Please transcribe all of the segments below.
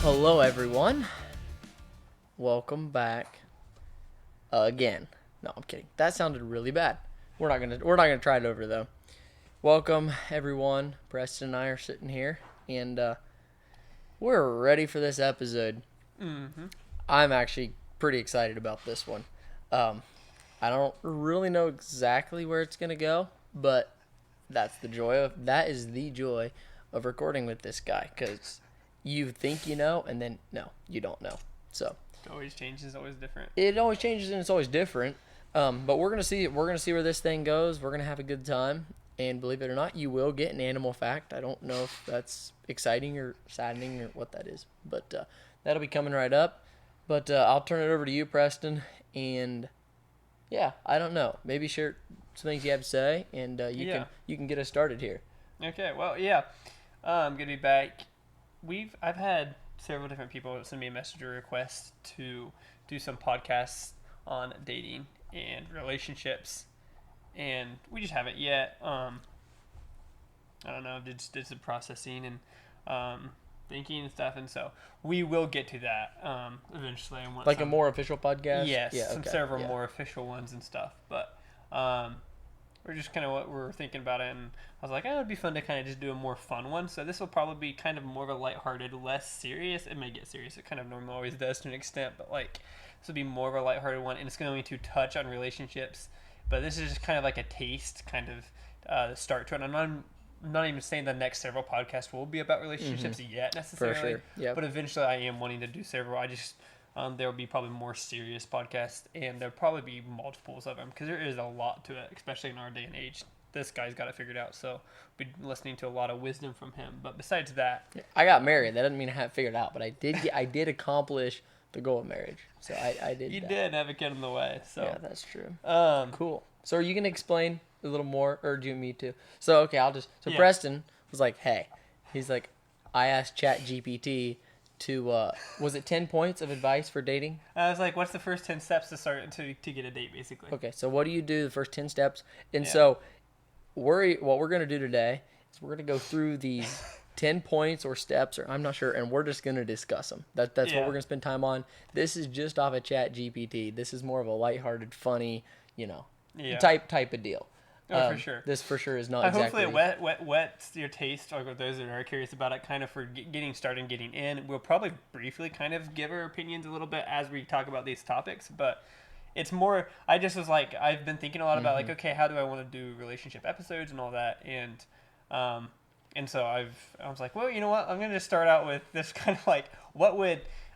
Hello, everyone. Welcome back again. No, I'm kidding. That sounded really bad. We're not gonna try it over though. Welcome, everyone. Preston and I are sitting here, and we're ready for this episode. Mm-hmm. I'm actually pretty excited about this one. I don't really know exactly where it's gonna go, but that is the joy of recording with this guy, because you think you know, and then no, you don't know. So It always changes, always different. it always changes and it's always different. But we're gonna see where this thing goes. We're gonna have a good time, and believe it or not, you will get an animal fact. I don't know if that's exciting or saddening or what that is, but that'll be coming right up. But I'll turn it over to you, Preston, and yeah, I don't know. Maybe share some things you have to say, and you can get us started here. Okay, well, yeah, I'm gonna be back. I've had several different people send me a messenger request to do some podcasts on dating and relationships, and we just haven't yet. I don't know, did some processing and thinking and stuff, and so we will get to that eventually. I want like a more official podcast. Yes, yeah, okay. several more official ones and stuff, but we're just kind of what we're thinking about it, and I was like, oh, it'd be fun to kind of just do a more fun one. So this will probably be kind of more of a lighthearted, less serious. It may get serious. It kind of normally always does to an extent, but like this will be more of a lighthearted one, and it's going to touch on relationships. But this is just kind of like a taste, kind of the start to it. I'm not even saying the next several podcasts will be about relationships yet necessarily. For sure. Yeah. But eventually, I am wanting to do several. I just there will be probably more serious podcasts, and there'll probably be multiples of them because there is a lot to it, especially in our day and age. This guy's got it figured out, so we'll be listening to a lot of wisdom from him. But besides that, I got married. That doesn't mean I have it figured out, but I did accomplish the goal of marriage. So I did. You did have a kid in the way. So yeah, that's true. Cool. So are you gonna explain a little more, or do you want me to? So okay, Yeah. Preston was like, hey, he's like, I asked ChatGPT to was it 10 points of advice for dating? I was like, what's the first 10 steps to start to get a date, basically? Okay, so what do you do the first 10 steps? And Yeah. so what we're gonna do today is we're gonna go through these 10 points or steps, or I'm not sure, and we're just gonna discuss them. That's what we're gonna spend time on. This is just off of ChatGPT. This is more of a lighthearted, funny, type of deal. Oh, for sure. This for sure is not exactly. Hopefully it whets your taste, or those that are curious about it, kind of for getting started and getting in. We'll probably briefly kind of give our opinions a little bit as we talk about these topics, but it's more, I just was like, I've been thinking a lot about like, okay, how do I want to do relationship episodes and all that, and so I was like, well, you know what, I'm going to just start out with this kind of like,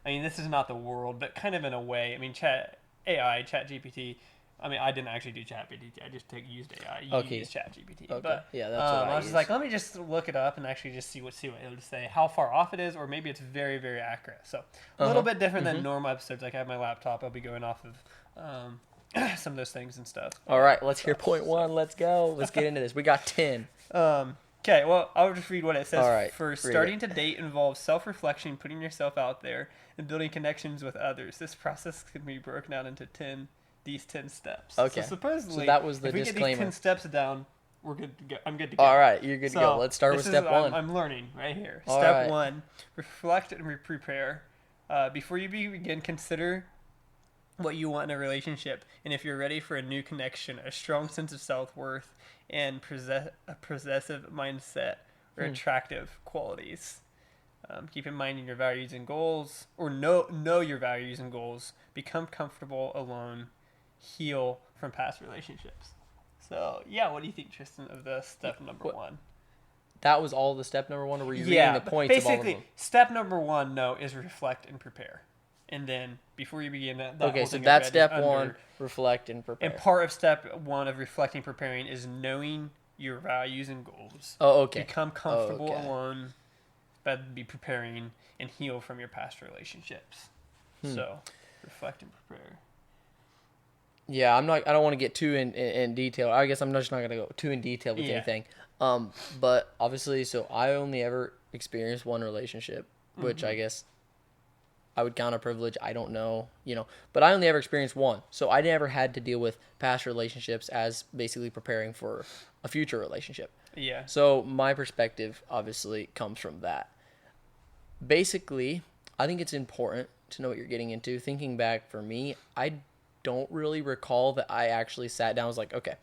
this is not the world, but kind of in a way, ChatGPT, I didn't actually do ChatGPT. I just used AI. You used ChatGPT. Okay. But yeah, that's what I was just like, let me just look it up and actually just see what it would say, how far off it is, or maybe it's very, very accurate. So a little bit different than normal episodes. Like I have my laptop. I'll be going off of some of those things and stuff. All right, let's hear point one. Let's go. Let's get into this. We got 10. Okay, well, I'll just read what it says. All right, First, starting to date involves self-reflection, putting yourself out there, and building connections with others. This process can be broken down into 10 steps. Okay. So supposedly, that was the if we disclaimer. get these 10 steps down, we're good to go. I'm good to go. All right, you're good to go. Let's start with step one. I'm learning right here. All Step right. 1, reflect and prepare. Before you begin, consider what you want in a relationship, and if you're ready for a new connection, a strong sense of self-worth, and a possessive mindset or attractive qualities. Keep in mind your values and goals, or know your values and goals. Become comfortable alone. Heal from past relationships. So, yeah, what do you think, Tristan, of the step number 1? That was all the step number 1, or were you reading the points of all of them? Basically, step number 1, is reflect and prepare. And then, before you begin that okay, so that's step 1, reflect and prepare. And part of step 1 of reflecting, preparing is knowing your values and goals. Oh, okay. Become comfortable alone, but be preparing and heal from your past relationships. So, reflect and prepare. Yeah, I don't want to get too in detail. I guess I'm just not going to go too in detail with anything. But obviously, so I only ever experienced one relationship, which I guess I would count a privilege. I don't know, but I only ever experienced one. So I never had to deal with past relationships as basically preparing for a future relationship. Yeah. So my perspective obviously comes from that. Basically, I think it's important to know what you're getting into. Thinking back for me, I don't really recall that I actually sat down and was like, okay,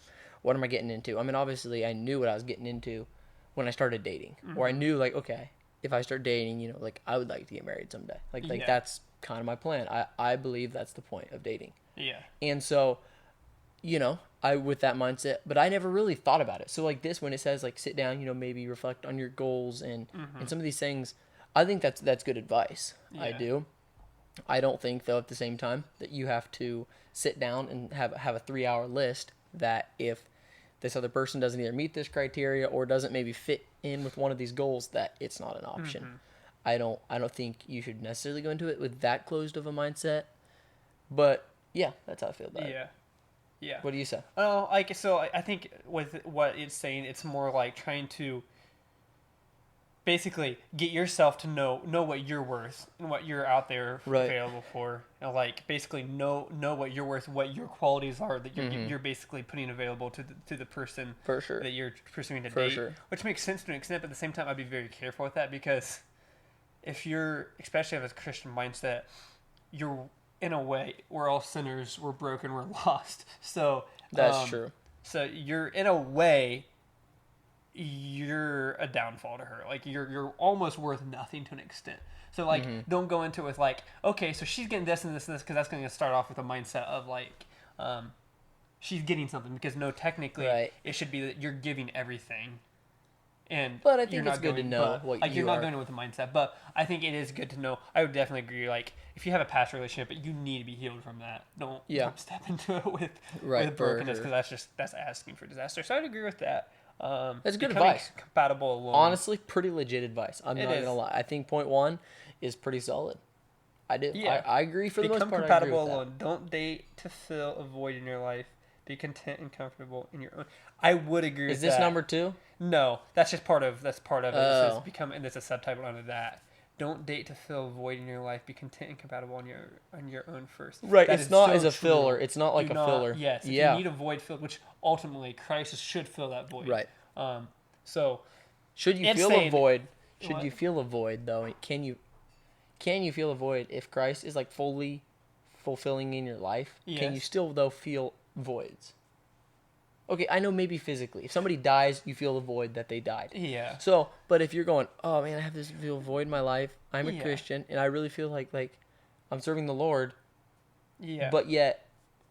what am I getting into? I mean, obviously, I knew what I was getting into when I started dating. Or I knew, like, okay, if I start dating, you know, like, I would like to get married someday. Like that's kind of my plan. I believe that's the point of dating. Yeah. And so, you know, I with that mindset, but I never really thought about it. So like this, when it says like sit down, you know, maybe reflect on your goals and some of these things, I think that's good advice. Yeah. I do. I don't think though at the same time that you have to sit down and have a 3-hour list that if this other person doesn't either meet this criteria or doesn't maybe fit in with one of these goals, that it's not an option. I don't think you should necessarily go into it with that closed of a mindset. But yeah, that's how I feel about it. Yeah. Yeah. What do you say? Oh, like so. I think with what it's saying, it's more like trying to basically get yourself to know what you're worth and what you're out there available for, and like basically know what you're worth, what your qualities are that you're basically putting available to the person For sure. that you're pursuing to For date. sure. Which makes sense to an extent, but at the same time, I'd be very careful with that because if you're, especially with a Christian mindset, you're in a way we're all sinners, we're broken, we're lost. So That's true. So you're in a way, you're a downfall to her. Like you're almost worth nothing to an extent. So like, don't go into it with like, okay, so she's getting this and this and this, because that's going to start off with a mindset of like, she's getting something, because no, technically it should be that you're giving everything. But I think it's good to know what like, you you're not are. going in with a mindset. But I think it is good to know. I would definitely agree. Like if you have a past relationship, you need to be healed from that. Don't step into it with brokenness, because that's asking for disaster. So I'd agree with that. That's good advice. Compatible alone. Honestly, pretty legit advice. I'm not is. gonna lie. I think point 1 is pretty solid. I do. Yeah. I agree for the most Become part. compatible I agree with alone. Don't date to fill a void in your life. Be content and comfortable in your own. I would agree with that. Is this number 2? No, that's just part of it. Oh. It says become, and there's a subtitle under that. Don't date to fill a void in your life. Be content and compatible on your own first. Right. That It's is not so as a true. filler. It's not like Do a filler. Yes. If Yeah. you need a void filled, which ultimately Christ should fill that void. Right. So Should you it's feel a saying- void? Should What? you feel a void though? Can you feel a void if Christ is like fully fulfilling in your life? Yes. Can you still though feel voids? Okay, I know maybe physically. If somebody dies, you feel the void that they died. Yeah. So, but if you're going, oh man, I have this feel void in my life. I'm a Yeah. Christian, and I really feel like I'm serving the Lord. Yeah. But yet,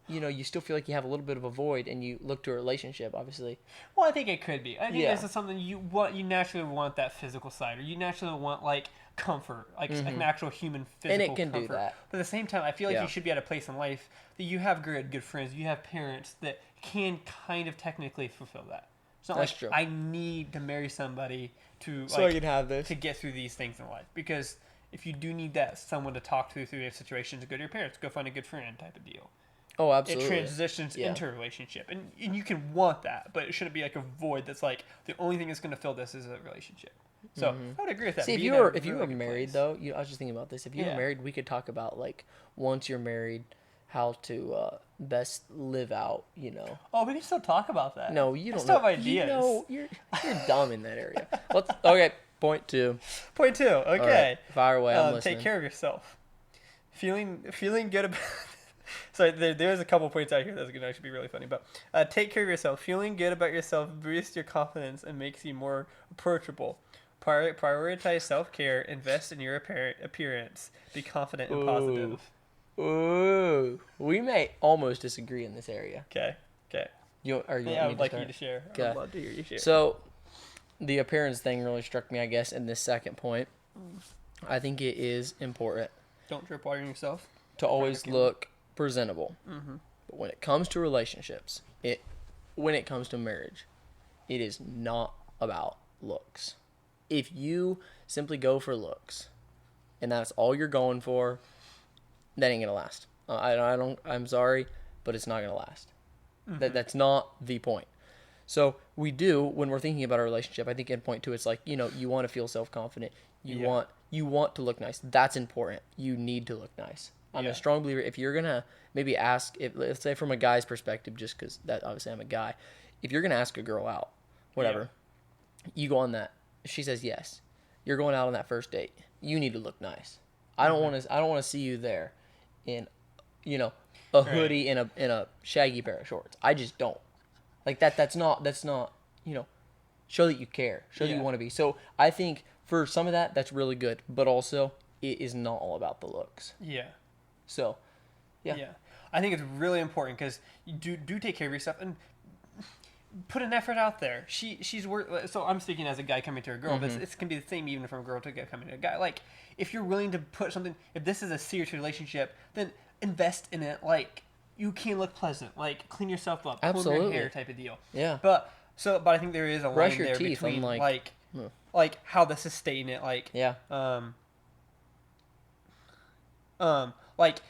you know, you still feel like you have a little bit of a void, and you look to a relationship, obviously. Well, I think it could be. I think Yeah. this is something you want. You naturally want that physical side, or you naturally want like comfort, like an actual human physical And it can do comfort. that. But at the same time, I feel like Yeah. you should be at a place in life that you have good friends, you have parents that can kind of technically fulfill that. It's not That's like true. I need to marry somebody to So I can have this. to get through these things in life, because if you do need that someone to talk to through these situations, go to your parents, go find a good friend type of deal. Oh, absolutely. It transitions Yeah. into a relationship, and you can want that, but it shouldn't be like a void that's like the only thing that's going to fill this is a relationship. So I would agree with that. See, if Be you in a were really good married place. though, I was just thinking about this. If you were Yeah. married, we could talk about like once you're married, how to best live out. You know. Oh, we can still talk about that. No, you I don't still know. have ideas. You know, you're dumb in that area. Okay, point 2. Point 2. All Okay. right, fire away. I'm listening. Take care of yourself. Feeling good about. Sorry, there's a couple points out here that's going to actually be really funny. But take care of yourself. Feeling good about yourself boosts your confidence and makes you more approachable. Prioritize self-care. Invest in your appearance. Be confident and positive. Ooh, we may almost disagree in this area. Okay. You I want would me like to you to share. I Okay. would love to hear you share. So, the appearance thing really struck me, I guess, in this second point. I think it is important Don't drip water on yourself. to always look presentable. Mm-hmm. But when it comes to relationships, when it comes to marriage, it is not about looks. If you simply go for looks, and that's all you're going for, that ain't gonna last. I'm sorry, but it's not gonna last. That's not the point. So we do, when we're thinking about our relationship, I think in point 2, it's like, you know, you want to feel self-confident. You want to look nice. That's important. You need to look nice. I'm a strong believer. If you're gonna maybe ask, let's say from a guy's perspective, just because that obviously I'm a guy, if you're gonna ask a girl out, whatever, you go on that. If she says yes, you're going out on that first date. You need to look nice. I don't want to see you there in, a hoodie and a shaggy pair of shorts. I just don't. Like that's not, show that you care. Show that you want to be. So I think for some of that's really good, but also it is not all about the looks. Yeah. So, yeah. I think it's really important because you do take care of yourself and put an effort out there. She's worth. So I'm speaking as a guy coming to a girl, but it can be the same even from a girl to coming to a guy. Like if you're willing to put something, if this is a serious relationship, then invest in it. Like you can look pleasant, like clean yourself up, comb your hair, type of deal. Yeah. But I think there is a brush line your there teeth, between like how to sustain it. Like like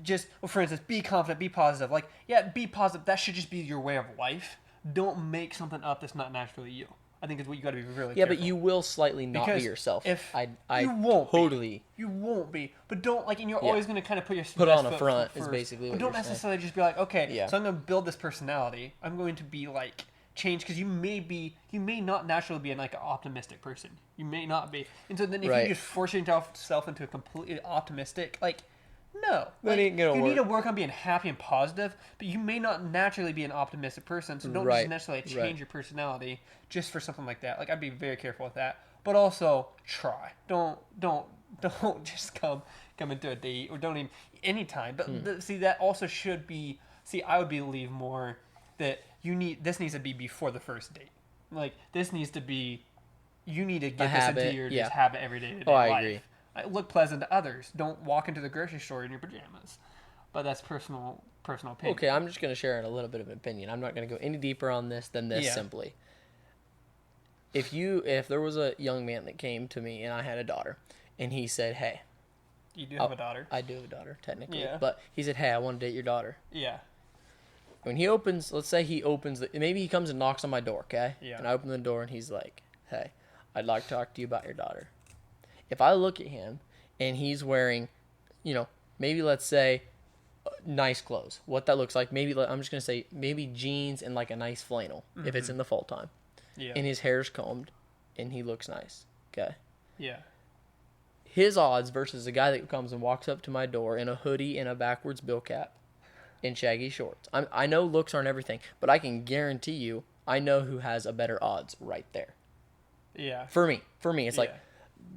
just for instance, be confident, be positive. Like be positive. That should just be your way of life. Don't make something up that's not naturally you. I think is what you got to be really careful. But you will slightly not be yourself. If you won't totally. You won't be. But don't and you're always going to kind of put your put on a front is basically what But don't you're necessarily saying. just be like, okay, so I'm going to build this personality. I'm going to be like change because you may not naturally be an optimistic person. You may not be. And so then if you just force yourself into a completely optimistic no. That ain't gonna work. You need to work on being happy and positive, but you may not naturally be an optimistic person, so don't just necessarily change your personality just for something like that. Like I'd be very careful with that. But also try. Don't just come into a date or don't even anytime. But see that also should be I would believe more that this needs to be before the first date. Like this needs to be you need to get this into your just habit every day to day life. I agree. Look pleasant to others. Don't walk into the grocery store in your pajamas. But that's personal opinion. Okay, I'm just going to share a little bit of an opinion. I'm not going to go any deeper on this than this simply. If there was a young man that came to me and I had a daughter and he said, "Hey, you do have a daughter." I do have a daughter technically. Yeah. But he said, "Hey, I want to date your daughter." Yeah. When let's say he opens maybe he comes and knocks on my door, okay? Yeah. And I open the door and he's like, "Hey, I'd like to talk to you about your daughter." If I look at him and he's wearing, maybe let's say nice clothes, what that looks like, maybe I'm just going to say maybe jeans and like a nice flannel if it's in the fall time. Yeah. And his hair's combed and he looks nice. Okay. Yeah. His odds versus a guy that comes and walks up to my door in a hoodie and a backwards bill cap and shaggy shorts. I know looks aren't everything, but I can guarantee you I know who has a better odds right there. Yeah. For me, it's like,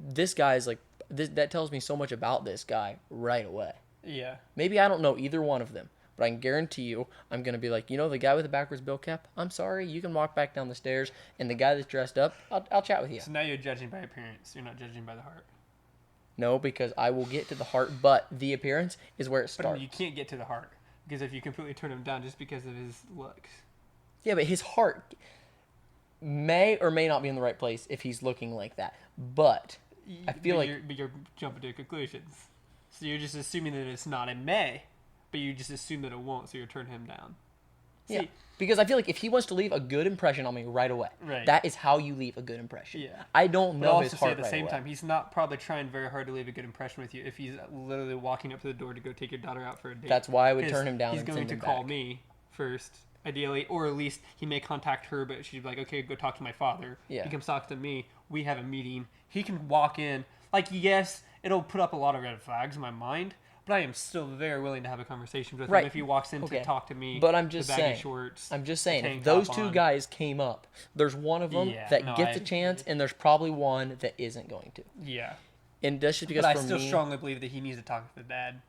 this guy's like that tells me so much about this guy right away. Yeah. Maybe I don't know either one of them, but I can guarantee you I'm going to be like, the guy with the backwards bill cap, I'm sorry, you can walk back down the stairs, and the guy that's dressed up, I'll chat with you. So now you're judging by appearance. You're not judging by the heart. No, because I will get to the heart, but the appearance is where it starts. But you can't get to the heart because if you completely turn him down just because of his looks. Yeah, but his heart may or may not be in the right place if he's looking like that. But I feel you're jumping to conclusions. So you're just assuming that it's not. It may, but you just assume that it won't, so you're turning him down. Yeah, because I feel like if he wants to leave a good impression on me right away, that is how you leave a good impression. Yeah. I don't know his heart at the same time, he's not probably trying very hard to leave a good impression with you if he's literally walking up to the door to go take your daughter out for a date. That's why I would turn him down. He's going to call me first, ideally, or at least he may contact her, but she'd be like, okay, go talk to my father. Yeah. He comes talk to me. We have a meeting. He can walk in. Like, yes, it'll put up a lot of red flags in my mind, but I am still very willing to have a conversation with him if he walks in to talk to me. But I'm just saying, if those two guys came up, there's one of them that gets a chance, and there's probably one that isn't going to. Yeah. And that's just because I still strongly believe that he needs to talk to the dad.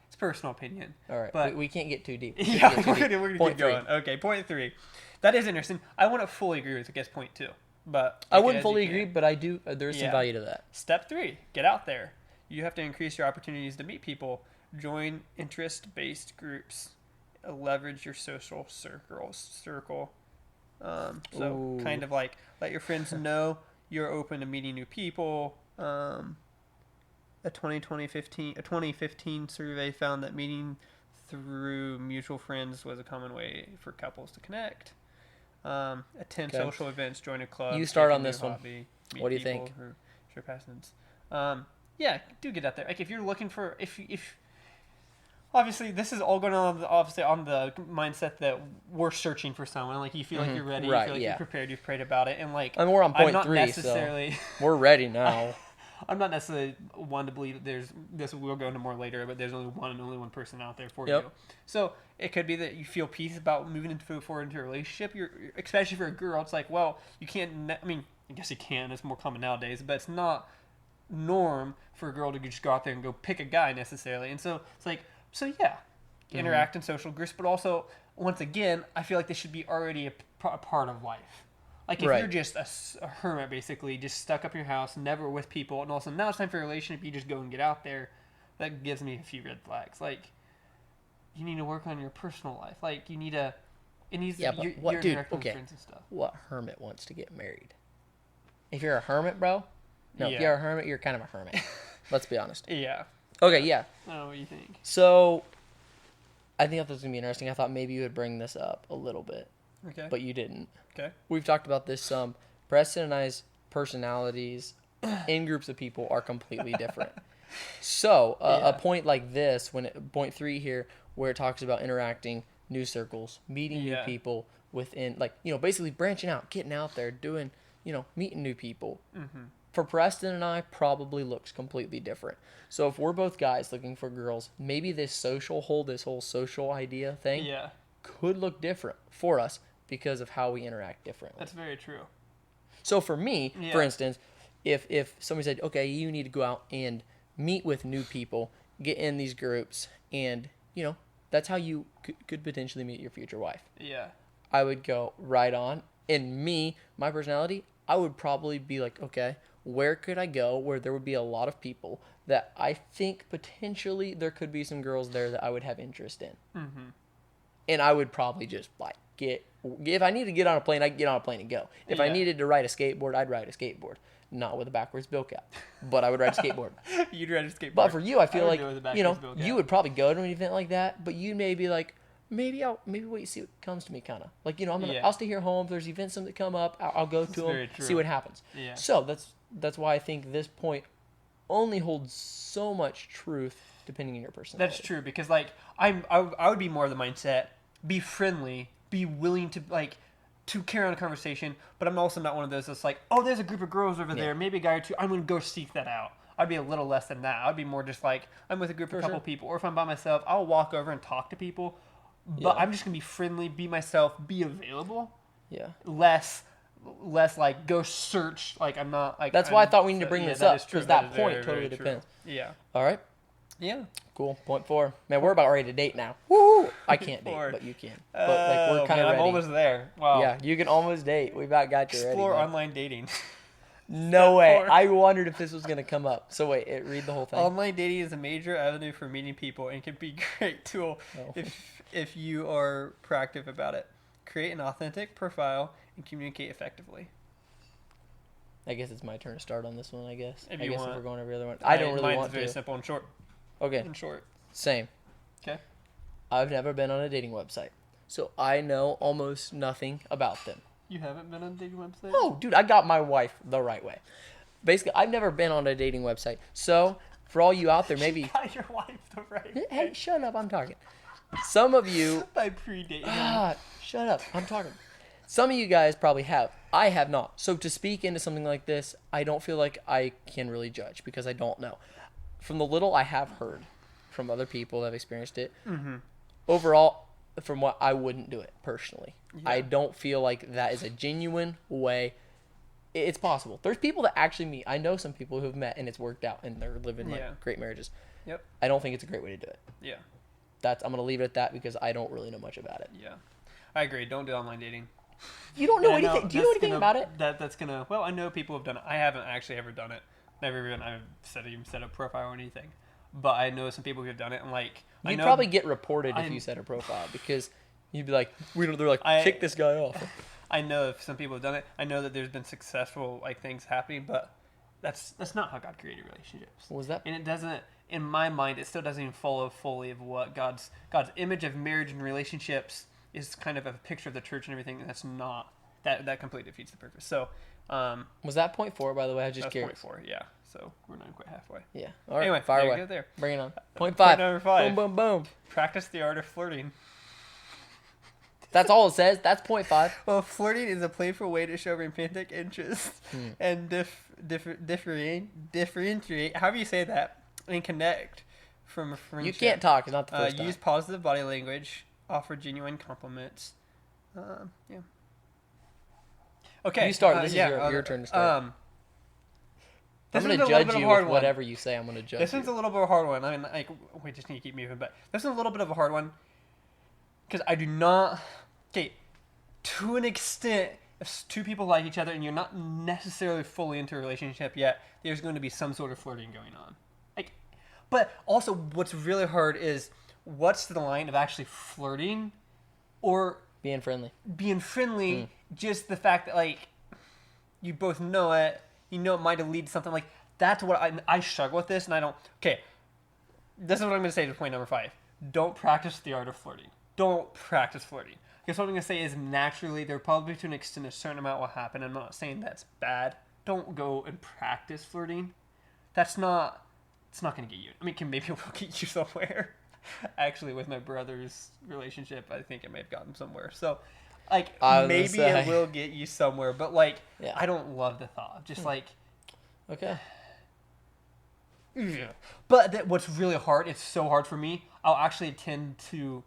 It's personal opinion. All right, but we can't get too deep. We're gonna keep going. Okay, point 3. That is interesting. I wouldn't fully agree with, I guess, point 2. But I wouldn't fully agree, but I do. There's some value to that. Step 3: get out there. You have to increase your opportunities to meet people. Join interest-based groups. Leverage your social circle. Kind of like let your friends know you're open to meeting new people. A 2015 survey found that meeting through mutual friends was a common way for couples to connect. Attend social events, join a club. You start on this one. Hobby, what do you think? Share passions. Do get out there. Like if you're looking for, if obviously this is all going on on the mindset that we're searching for someone. Like you feel like you're ready, you feel like you're prepared, you've prayed about it, and like we're on point 3, necessarily. So we're ready now. I'm not necessarily one to believe that there's this. We'll go into more later, but there's only one and only one person out there for Yep. you. So it could be that you feel peace about moving forward into a relationship. Especially for a girl, it's like, well, you can't. I mean, I guess you can. It's more common nowadays, but it's not norm for a girl to just go out there and go pick a guy necessarily. And so it's like, so yeah, interact in social groups, but also once again, I feel like this should be already a part of life. Like if Right. you're just a hermit, basically, just stuck up in your house, never with people, and also now it's time for a relationship, you just go and get out there. That gives me a few red flags. Like, you need to work on your personal life. Like, you need to. It needs. Yeah, but you're, what, you're dude? interacting with Okay, friends and stuff. what hermit wants to get married? If you're a hermit, bro. No, if Yeah. you're a hermit, you're kind of a hermit. Let's be honest. Yeah. Okay, yeah. I don't know what you think. So, I think this is gonna be interesting. I thought maybe you would bring this up a little bit, Okay. but you didn't. Okay. We've talked about this some. Preston and I's personalities in groups of people are completely different. So, Yeah. a point like this, point 3 here, where it talks about interacting, new circles, meeting new Yeah. people within, like, basically branching out, getting out there, doing, meeting new people. Mm-hmm. For Preston and I, probably looks completely different. So if we're both guys looking for girls, maybe this whole social idea thing Yeah. could look different for us because of how we interact differently. That's very true. So for me, Yeah. for instance, if somebody said, okay, you need to go out and meet with new people, get in these groups, and, that's how you could potentially meet your future wife. Yeah. I would go right on. And my personality, I would probably be like, okay, where could I go where there would be a lot of people that I think potentially there could be some girls there that I would have interest in. Mm-hmm. And I would probably just like if I need to get on a plane, I'd get on a plane and go. If I Yeah. needed to ride a skateboard, I'd ride a skateboard. Not with a backwards bill cap, but I would ride a skateboard. You'd ride a skateboard. But for you, I feel would like, do it with a backwards bill cap. you would probably go to an event like that, but you may be like, maybe wait and see what comes to me, kind of. Like, Yeah. I'll stay here home. If there's events that come up, I'll go to very them, true. see what happens. Yeah. So that's why I think this point only holds so much truth depending on your personality. That's true because like I would be more of the mindset, be friendly, be willing to to carry on a conversation, but I'm also not one of those that's like, oh, there's a group of girls over there, maybe a guy or two, I'm gonna go seek that out. I'd be a little less than that. I'd be more just like I'm with a group of couple people, or if I'm by myself, I'll walk over and talk to people, but Yeah. I'm just gonna be friendly, be myself, be available. Yeah. Less like go search. Like I'm not like. That's why I thought we need to bring this that up, is true. because that is point very, totally very true. depends. Yeah. All right. Yeah. Cool. Point 4. Man, we're about ready to date now. Woo! I can't date, Lord. but you can. But like we're kind of ready. I'm almost there. Wow. Yeah, you can almost date. We about got you ready. Explore man. online dating. No way. 4. I wondered if this was gonna come up. So wait, read the whole thing. Online dating is a major avenue for meeting people and can be a great tool Oh. if you are proactive about it. Create an authentic profile and communicate effectively. I guess it's my turn to start on this one. I guess. If I you guess want. if we're going every other one, I don't really Mine's want very to. simple and short. Okay, In short. same. Okay. I've never been on a dating website, so I know almost nothing about them. You haven't been on a dating website? Oh, dude, I got my wife the right way. Basically, I've never been on a dating website. So, for all you out there, maybe. Got your wife the right way. Hey, shut up! I'm talking. Some of you. By predating. Shut up! I'm talking. Some of you guys probably have. I have not. So to speak into something like this, I don't feel like I can really judge because I don't know. From the little I have heard from other people that have experienced it, overall, from what I wouldn't do it personally. I don't feel like that is a genuine way. It's possible. There's people that actually meet. I know some people who have met and it's worked out and they're living like great marriages. Yep. I don't think it's a great way to do it. Yeah. I'm gonna leave it at that because I don't really know much about it. Yeah. I agree. Don't do online dating. You don't know And I anything. Do you know that's anything gonna- about it? That's gonna. Well, I know people have done it. I haven't actually ever done it. Never even I've set a profile or anything. But I know some people who have done it, and like I You'd know probably get reported if I'm- you set a profile because you'd be like, we don't. They're like, I- kick this guy off. I know if some people have done it. I know that there's been successful like things happening, but that's not how God created relationships. What was that? And it doesn't. In my mind, it still doesn't even follow fully of what God's image of marriage and relationships is kind of a picture of the church and everything. And that's not that completely defeats the purpose. So Was that point 4, by the way? I was just that's curious. point 4. Yeah. So we're not quite halfway. Yeah. All right. Anyway, fire there you away. go there. Bring it on. Point 5. number 5. Boom, boom, boom. Practice the art of flirting. That's all it says. That's 0.5. Well, flirting is a playful way to show romantic interest and differentiate, however you say that, and connect from a friendship. You can't talk. It's not the first time. Use positive body language. Offer genuine compliments. Yeah. Okay. You start. This is your turn to start. I'm going to judge you with whatever you say. I'm going to judge This one's a little bit of a hard one. I mean, like, we just need to keep moving, but this one's a little bit of a hard one because I do not. Okay, to an extent, if two people like each other and you're not necessarily fully into a relationship yet, there's going to be some sort of flirting going on. Like, but also, what's really hard is what's the line of actually flirting or being friendly. Just the fact that like you both know it. You know it might have lead to something like that's what I struggle with this, and I don't. Okay, this is what I'm going to say to point number 5. Don't practice the art of flirting. Don't practice flirting. Because what I'm going to say is naturally, there probably to an extent a certain amount will happen. I'm not saying that's bad. Don't go and practice flirting. It's not going to get you. I mean, maybe it will get you somewhere. Actually, with my brother's relationship, I think it may have gotten somewhere. So. Like, maybe it will get you somewhere, but, like, yeah. I don't love the thought. Just, like... Okay. Yeah. But what's really hard, it's so hard for me, I'll actually tend to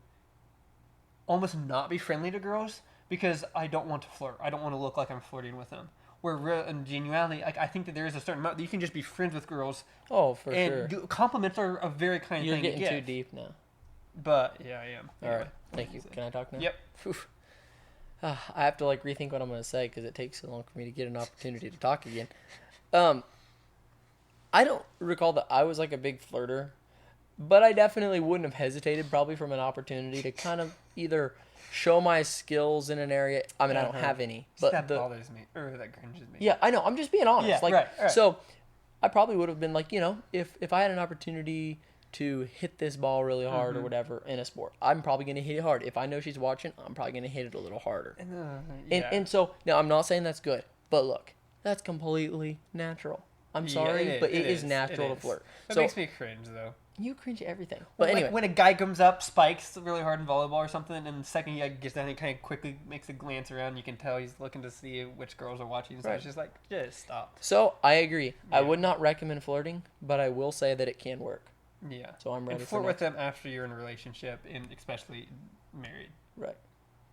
almost not be friendly to girls because I don't want to flirt. I don't want to look like I'm flirting with them. Where in genuinely, like, I think that there is a certain amount that you can just be friends with girls. Oh, for sure. And compliments are a very kind You're thing to getting get. too deep now. But, yeah, I am. All right. Thank you. Can I talk now? Yep. I have to like rethink what I'm going to say because it takes so long for me to get an opportunity to talk again. I don't recall that I was like a big flirter, but I definitely wouldn't have hesitated probably from an opportunity to kind of either show my skills in an area. I mean, I don't have any, but that bothers me or that cringes me. Yeah, I know. I'm just being honest. Yeah, like, right. So I probably would have been like, if I had an opportunity to hit this ball really hard or whatever in a sport, I'm probably going to hit it hard. If I know she's watching, I'm probably going to hit it a little harder. And so, now I'm not saying that's good, but look, that's completely natural. I'm sorry, but it is natural to flirt. It makes me cringe, though. You cringe at everything. But anyway. When a guy comes up, spikes really hard in volleyball or something, and the second he gets down, he kind of quickly makes a glance around. You can tell he's looking to see which girls are watching. So it's just like, just stop. So I agree. Yeah. I would not recommend flirting, but I will say that it can work. Yeah. So I'm ready and flirt with them after you're in a relationship, and especially married. Right.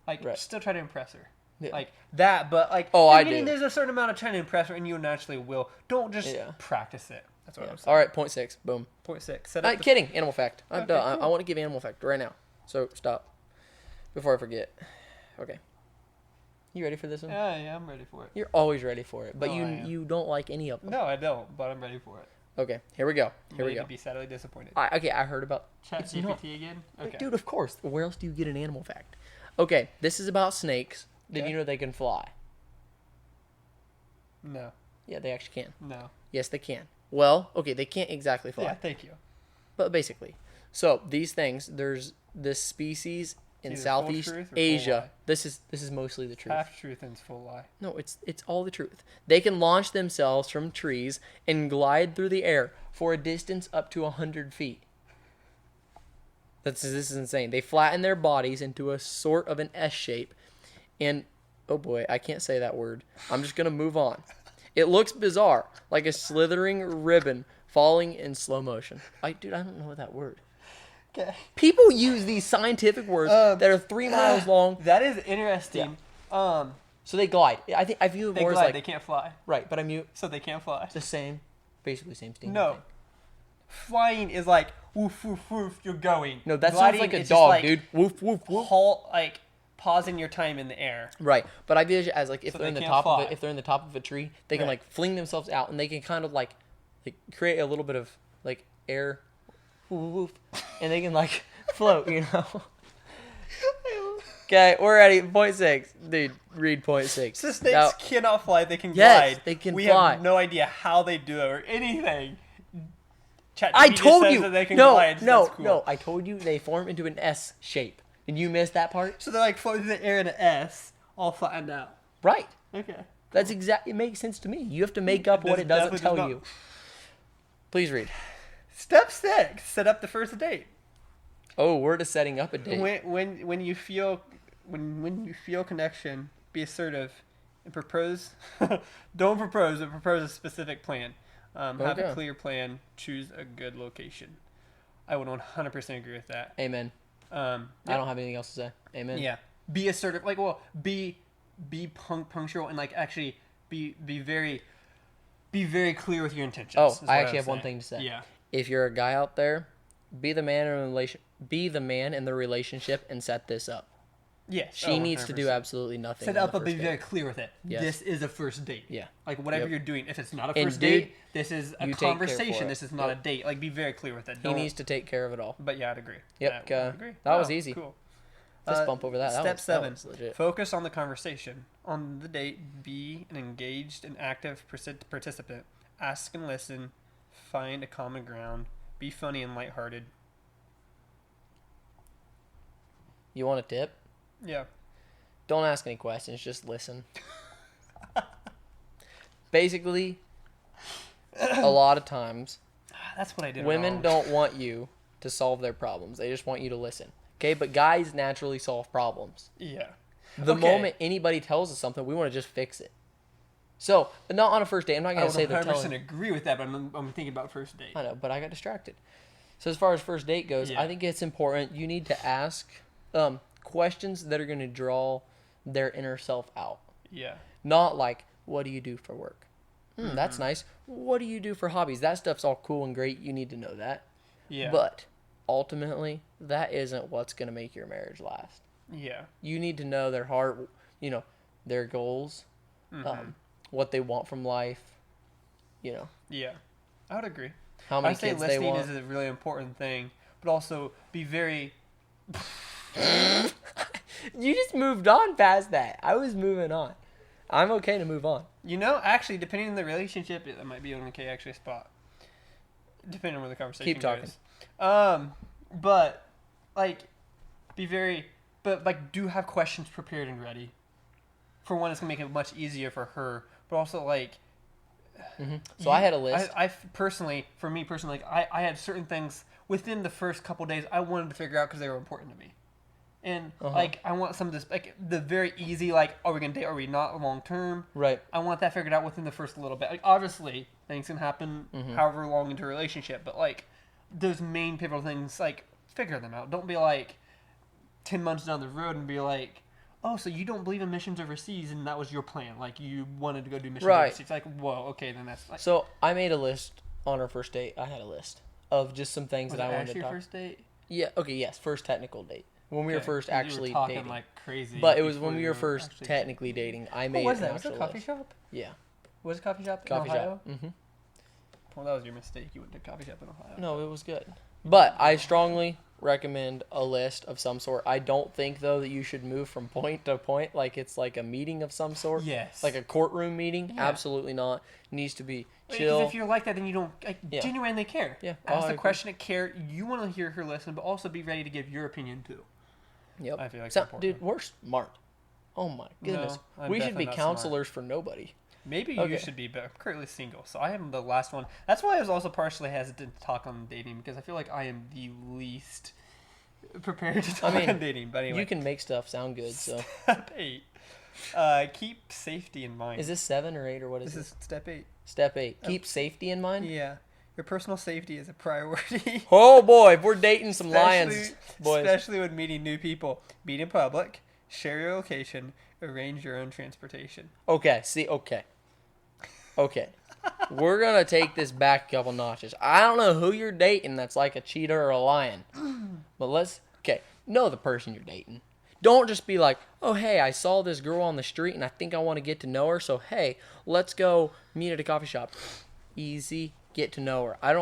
Like, still try to impress her. Yeah. Like that, but like, I do. There's a certain amount of trying to impress her, and you naturally will. Don't just practice it. That's what I'm saying. All right, 0.6. Boom. 0.6. Kidding. Animal fact. I'm okay, done. cool. I want to give animal fact right now. So stop. Before I forget. Okay. You ready for this one? Yeah, I'm ready for it. You're always ready for it, but you don't like any of them. No, I don't, but I'm ready for it. Okay, here we go. Here we go. Be sadly disappointed. I heard about ChatGPT again. Okay. Dude, of course. Where else do you get an animal fact? Okay, this is about snakes. Did you know they can fly? No. Yeah, they actually can. No. Yes, they can. Well, okay, they can't exactly fly. Yeah, thank you. But basically, so these things, there's this species in Southeast Asia. This is mostly the truth. Half truth and full lie. No, it's all the truth. They can launch themselves from trees and glide through the air for a distance up to 100 feet. This is insane. They flatten their bodies into a sort of an S shape, and oh boy, I can't say that word. I'm just gonna move on. It looks bizarre, like a slithering ribbon falling in slow motion. I don't know that word. Okay. People use these scientific words that are 3 miles long. That is interesting. Yeah. So they glide. I view it more as like they can't fly. Right, but so they can't fly. It's the same, basically same thing. No. Flying is like woof woof woof. You're going. No, that sounds like a dog, like, dude. Woof woof woof. Halt, like pausing your time in the air. Right, but I view it as like if they're in the top of it, if they're in the top of a tree, they can like fling themselves out and they can kind of like create a little bit of like air, woof woof, and they can like float, you know. Okay, we're ready. 0.6. Dude, read 0.6. So snakes cannot fly. They can glide. Yes, they can we fly. We have no idea how they do it or anything. I told you. That they can glide, so that's cool. No. I told you they form into an S shape. Did you miss that part? So they're like floating through the air in an S, all flattened out. Right. Okay. Cool. That's exactly. It makes sense to me. You have to make up what it doesn't tell you. Please read. Step 6. Set up the first date. Oh, we're to setting up a date. When you feel when you feel connection, be assertive and propose. Don't propose, but propose a specific plan. Have a Okay. clear plan. Choose a good location. I would 100% agree with that. Amen. I don't have anything else to say. Amen. Yeah. Be assertive. Like, well, be punctual and like actually be very clear with your intentions. Oh, is what I actually would have one say. thing to say. Yeah. If you're a guy out there, be the man in a relation. Be the man in the relationship and set this up. Yes. She needs to do 100%. absolutely nothing. Set on up, the but be first very date. clear with it. Yes. This is a first date. Yeah. Like whatever Yep. you're doing, if it's not a And first dude, date, this is a you take care for conversation. it. This is not Yep. a date. Like be very clear with it. He needs to take care of it all. But yeah, I'd agree. Yep, I would okay. agree. That was Wow, easy. Cool. Fist bump over that. Step That 7. was legit. Focus on the conversation. On the date, be an engaged and active participant. Ask and listen. Find a common ground. Be funny and lighthearted. You want a tip? Yeah. Don't ask any questions. Just listen. Basically, a lot of times, That's what I did women wrong. don't want you to solve their problems. They just want you to listen. Okay, but guys naturally solve problems. Yeah. The Okay. moment anybody tells us something, we want to just fix it. So, but not on a first date. I'm not I going would to say they're 100% telling. agree with that, but I'm thinking about first date. I know, but I got distracted. So as far as first date goes, Yeah. I think it's important. You need to ask questions that are going to draw their inner self out. Yeah. Not like, what do you do for work? That's nice. What do you do for hobbies? That stuff's all cool and great. You need to know that. Yeah. But ultimately, that isn't what's going to make your marriage last. Yeah. You need to know their heart, their goals, what they want from life, Yeah. I would agree. how many I'd say kids they listening want. is a really important thing, but also be very. You just moved on past that. I was moving on. I'm okay to move on. Actually, depending on the relationship, that might be an okay actually spot. Depending on where the conversation Keep talking. goes. But like, be very, but like, do have questions prepared and ready. For one, it's gonna make it much easier for her, but also like. So I had a list. I personally, for me personally, like I had certain things within the first couple days I wanted to figure out because they were important to me. And like I want some of this, like the very easy, like are we gonna date? Are we not long term? Right. I want that figured out within the first little bit. Like obviously things can happen however long into a relationship, but like those main pivotal things, like figure them out. Don't be like 10 months down the road and be like, oh, so you don't believe in missions overseas and that was your plan? Like you wanted to go do missions Right. overseas? Like whoa, okay, then that's like. So I made a list on our first date. I had a list of just some things Was that I it wanted to actually talk. first date? Yeah. Okay. Yes. First technical date. When we were Okay, first 'cause you were actually talking dating. like crazy. But it was before when we you were first actually- technically dating. I What made was an that? Was it a actual coffee list. shop? Yeah. Was it a coffee shop? Coffee in Ohio? shop. Mm-hmm. Well, that was your mistake. You went to a coffee shop in Ohio. No, it was good. But I strongly recommend a list of some sort. I don't think though that you should move from point to point like it's like a meeting of some sort. Yes. Like a courtroom meeting. Yeah. Absolutely not. It needs to be Because chill. if you're like that, then you don't Yeah. genuinely care. Yeah. Ask I the agree. question, care. You want to hear her listen, but also be ready to give your opinion too. Yep. I feel like So, it's important. dude, we're smart. Oh my goodness. I'm We should definitely be not smart. counselors for nobody. Maybe Okay. you should be, but I'm currently single, so I am the last one. That's why I was also partially hesitant to talk on dating because I feel like I am the least prepared to talk mean, on dating. But anyway, You can make stuff sound good, so. Step 8. Keep safety in mind. Is this 7 or 8 or what is This this? is step 8. Step 8. Keep safety in mind. Yeah, your personal safety is a priority. Oh boy, if we're dating some lions, boys. Especially when meeting new people. Meet in public, share your location, arrange your own transportation. Okay, see, okay. We're going to take this back a couple notches. I don't know who you're dating that's like a cheetah or a lion. But know the person you're dating. Don't just be like, oh, hey, I saw this girl on the street and I think I want to get to know her. So, hey, let's go meet at a coffee shop. Easy, get to know her. I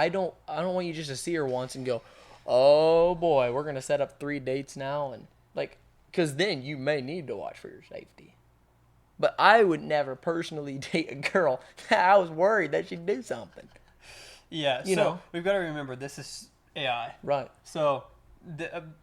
don't want you just to see her once and go, oh boy, we're going to set up 3 dates now. And like, because then you may need to watch for your safety. But I would never personally date a girl that I was worried that she'd do something. Yeah, You know. we've got to remember this is AI. Right. So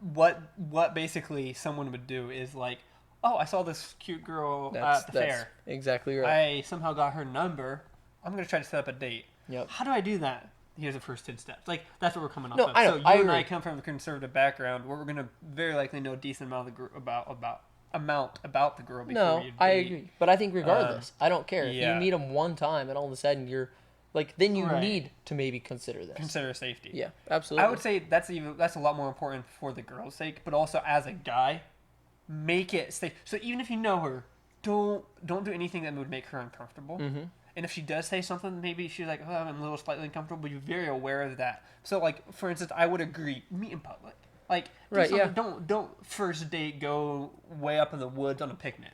what basically someone would do is like, oh, I saw this cute girl at the fair. Exactly right. I somehow got her number. I'm going to try to set up a date. Yep. How do I do that? here's the first 10 steps. Like, that's what we're coming off No, of. I know, So you I and I agree. come from a conservative background where we're going to very likely know a decent amount of the about the girl before No, you I date. agree. But I think regardless, I don't care. If you yeah. meet them one time and all of a sudden you're like, then you Right. need to maybe consider this. Consider safety. Yeah, absolutely. I would say that's a lot more important for the girl's sake, but also as a guy, make it safe. So even if you know her, don't do anything that would make her uncomfortable. Mm-hmm. And if she does say something, maybe she's like, "Oh, I'm a little slightly uncomfortable," but you're very aware of that. So, like, for instance, I would agree, meet in public. Like, do Right, something- yeah. Don't first date go way up in the woods on a picnic.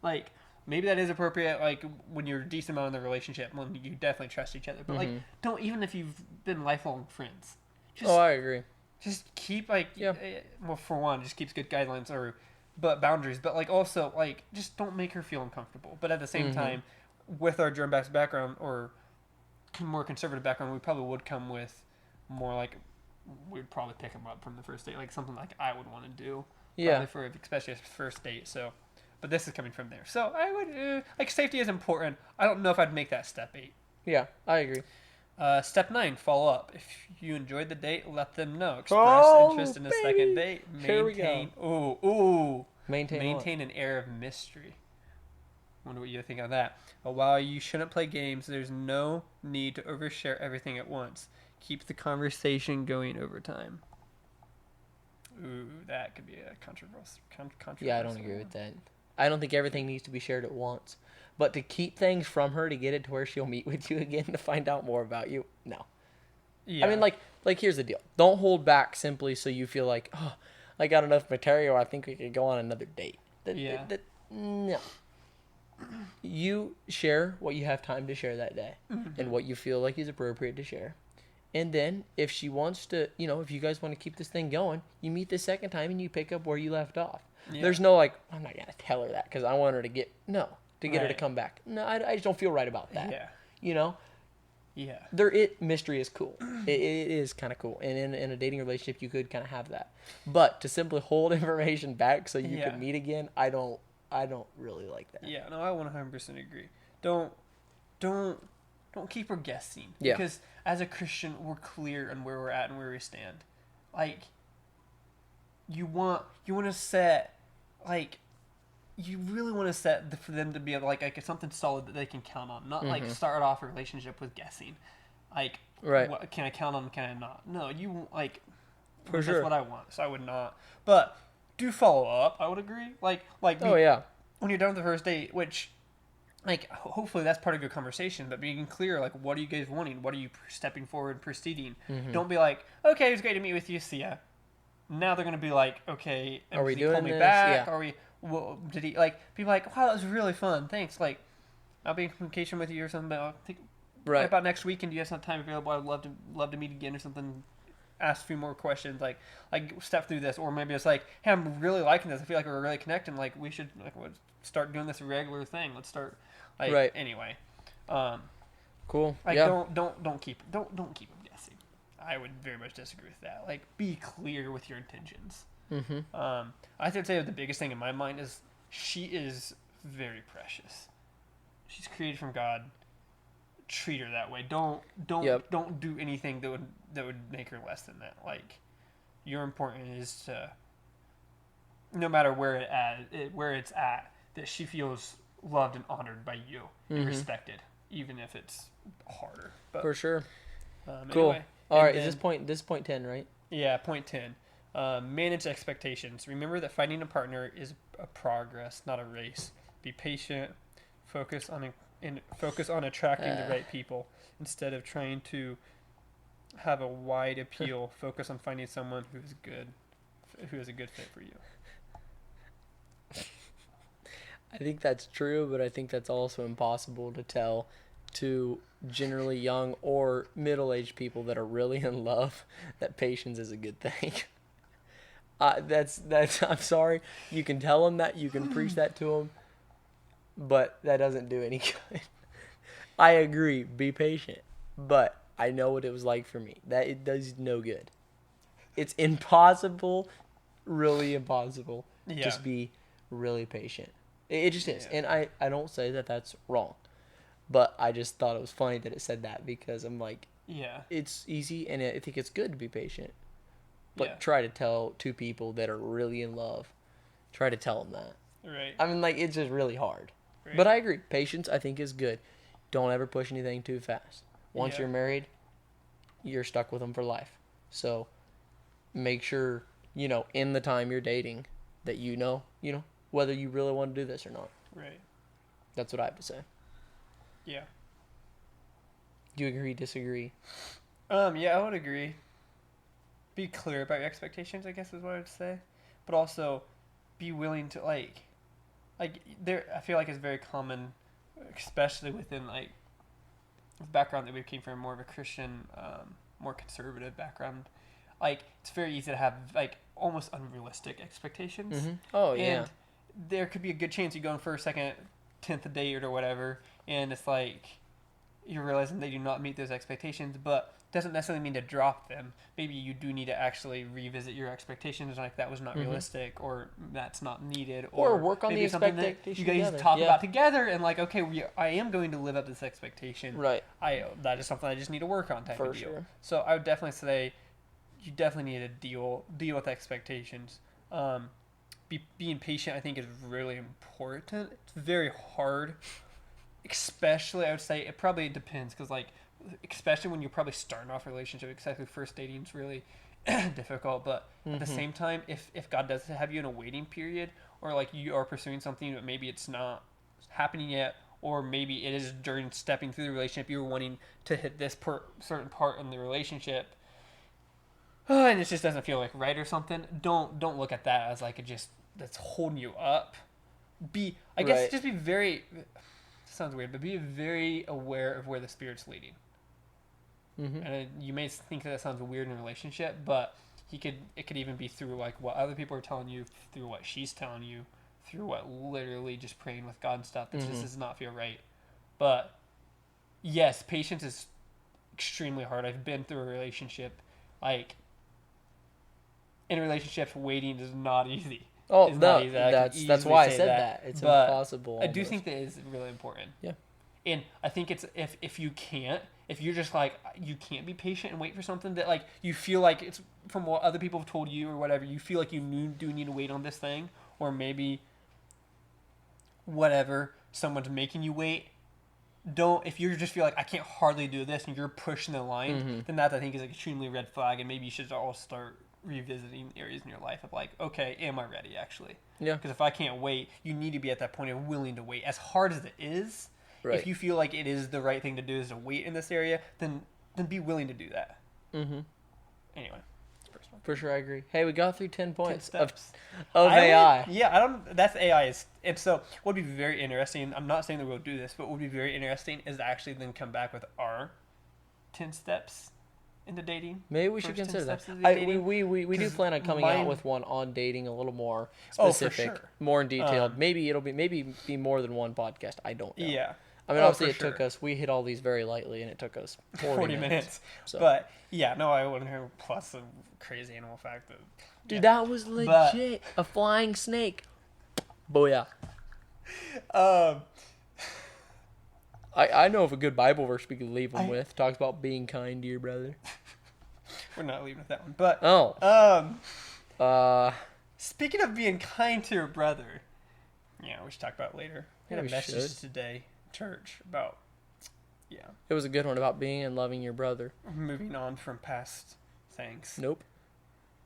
Like, maybe that is appropriate. Like when you're a decent amount in the relationship, when you definitely trust each other. But like, don't even if you've been lifelong friends. Just, Oh, I agree. just keep like, Yeah. well, for one, just keeps good guidelines but boundaries. But like also like, just don't make her feel uncomfortable. But at the same time, with our germ-based background or more conservative background, we probably would come with more like, we'd probably pick him up from the first date, like something like I would want to do. Yeah. Probably especially a first date. So, but this is coming from there. So I would like safety is important. I don't know if I'd make that step 8. Yeah, I agree. Step 9, follow up. If you enjoyed the date, let them know. Express Oh, interest in a baby. second date. Here we go. Maintain an air of mystery. Wonder what you think of that. While you shouldn't play games, there's no need to overshare everything at once. Keep the conversation going over time. Ooh, that could be a controversial. Yeah, I don't agree with that. I don't think everything needs to be shared at once. But to keep things from her to get it to where she'll meet with you again to find out more about you, no. Yeah. I mean, like here's the deal. Don't hold back simply so you feel like, oh, I got enough material. I think we could go on another date. No. You share what you have time to share that day and what you feel like is appropriate to share. And then if she wants to, if you guys want to keep this thing going, you meet the second time and you pick up where you left off. Yeah. There's no like, I'm not going to tell her that because I want her to get her to Right. come back. No, I just don't feel right about that. Yeah. Yeah. Mystery is cool. It is kind of cool. And in a dating relationship, you could kind of have that. But to simply hold information back so you can meet again, I don't really like that. Yeah, no, I 100% agree. Don't keep her guessing. Yeah. Because as a Christian, we're clear on where we're at and where we stand. Like, you want to set, like, you really want to set for them to be able, like something solid that they can count on. Not like start off a relationship with guessing. Like, Right. What, can I count on them? Can I not? No, you like. For that's sure. what I want. So I would not. But do follow up. I would agree. Like. Oh yeah. When you're done with the first date, which, like, hopefully that's part of your conversation, but being clear, like, what are you guys wanting? What are you stepping forward, proceeding? Don't be like, okay, it was great to meet with you, see ya. Now they're going to be like, okay, Are we did he doing call me this? back? Yeah. Are we, well, did he, like, people like, wow, that was really fun, thanks. Like, I'll be in communication with you or something, but I'll think Right. about next weekend, do you have some time available? I'd love to meet again or something. Ask a few more questions, like step through this, or maybe it's like, hey, I'm really liking this. I feel like we're really connecting. Like we should let's start doing this a regular thing. Let's start, like Right. anyway. Cool. Like yeah. don't keep them guessing. I would very much disagree with that. Like be clear with your intentions. I would say the biggest thing in my mind is she is very precious. She's created from God. Treat her that way. Don't do anything that would make her less than that. Like your important is to, no matter where it's at, that she feels loved and honored by you and respected, even if it's harder. But, For sure. Cool. Anyway, All right. then, This is point 10, right? Yeah, point 10. Manage expectations. Remember that finding a partner is a progress, not a race. Be patient. Focus on attracting the right people instead of trying to have a wide appeal. Focus on finding someone who is a good fit for you. I think that's true, but I think that's also impossible to tell to generally young or middle-aged people that are really in love that patience is a good thing. That's I'm sorry. You can tell them that, you can preach that to them, but that doesn't do any good. I agree, be patient, but I know what it was like for me. That it does no good. It's impossible, really impossible. Yeah. Just be really patient. It just is. Yeah. And I don't say that that's wrong. But I just thought it was funny that it said that because I'm like, Yeah. It's easy, and I think it's good to be patient. But Yeah. try to tell two people that are really in love. Try to tell them that. Right. I mean, like, it's just really hard. Right. But I agree. Patience, I think, is good. Don't ever push anything too fast. Once Yeah. you're married, you're stuck with them for life. So make sure, in the time you're dating, that you know, whether you really want to do this or not. Right. That's what I have to say. Yeah. Do you agree, disagree? Yeah, I would agree. Be clear about your expectations, I guess is what I would say. But also be willing to like there I feel like it's very common, especially within like the background that we came from, more of a Christian, more conservative background. Like it's very easy to have like almost unrealistic expectations. Mm-hmm. Oh, yeah. And there could be a good chance you go in for a second, 10th date or whatever, and it's like you're realizing they do not meet those expectations, but doesn't necessarily mean to drop them. Maybe you do need to actually revisit your expectations, like that was not realistic, or that's not needed, or work on the maybe something that expectation you guys together. talk Yeah. about together, and like, okay, I am going to live up to this expectation. Right. That is something I just need to work on type For of deal. sure. So I would definitely say you definitely need to deal with expectations. Being patient, I think, is really important. It's very hard, especially I would say it probably depends because like especially when you're probably starting off a relationship, exactly first dating is really difficult. But at the same time, if God does have you in a waiting period, or like you are pursuing something but maybe it's not happening yet, or maybe it is during stepping through the relationship you're wanting to hit this certain part in the relationship, and it just doesn't feel like right or something, don't look at that as like that's holding you up. I guess Right. just be very, sounds weird, but be very aware of where the Spirit's leading. Mm-hmm. And you may think that sounds weird in a relationship, but it could even be through like what other people are telling you, through what she's telling you, through what literally just praying with God and stuff that just does not feel right. But yes, patience is extremely hard. I've been through a relationship, like in relationships, waiting is not easy. Oh, It's no, not easy. I can that's easily why I say said that. It's But impossible. I do almost. think that is really important. Yeah. And I think it's if you're just like you can't be patient and wait for something that like you feel like it's from what other people have told you or whatever, you feel like you do need to wait on this thing, or maybe whatever, someone's making you wait. If you just feel like I can't hardly do this and you're pushing the line, then that I think is an extremely red flag, and maybe you should all start revisiting areas in your life of like, okay, am I ready actually? Yeah. Because if I can't wait, you need to be at that point of willing to wait. As hard as it is, Right. if you feel like it is the right thing to do is to wait in this area, then be willing to do that. Mm-hmm. Anyway, that's the first one. For sure, I agree. Hey, we got through 10 points of Steps. AI. That's AI. And so what would be very interesting, I'm not saying that we'll do this, but what would be very interesting is to actually then come back with our 10 steps into dating. Maybe we should First 10 consider that. steps into We dating. do 'Cause plan on coming mine- out with one on dating a little more Oh, for specific, sure. more in detail. Maybe it'll be more than one podcast. I don't know. Yeah. I mean, Oh, obviously, for it took sure. us. We hit all these very lightly, and it took us 40 minutes. So. But yeah, no, I wouldn't hear plus a crazy animal fact that Dude, that was legit. A flying snake. Booyah. I know of a good Bible verse we could leave them with. Talks about being kind to your brother. we're not leaving with that one. But Oh. speaking of being kind to your brother, yeah, we should talk about it later. We Yeah, had a we message should. today, church, about It was a good one about being and loving your brother. moving on from past things. Nope.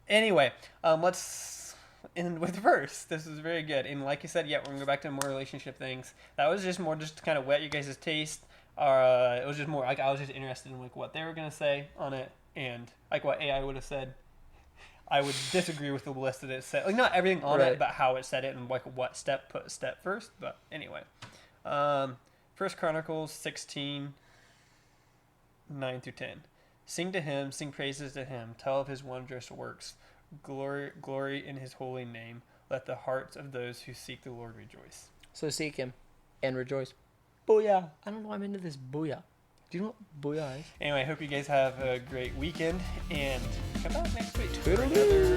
Anyway, let's end with verse. This is very good. And like you said, we're going to go back to more relationship things. That was just more just to kind of whet you guys' taste. It was just more like I was just interested in like what they were going to say on it, and like what AI would have said. I would disagree with the list that it said. Like not everything on Right. it, but how it said it and like what put step first. But anyway, 1 Chronicles 16, 9-10. Sing to him, sing praises to him, tell of his wondrous works, glory in his holy name. Let the hearts of those who seek the Lord rejoice. So seek him and rejoice. Booyah. I don't know why I'm into this booyah. Do you know what booyah is? Anyway, I hope you guys have a great weekend and come back next week. Toodaloo.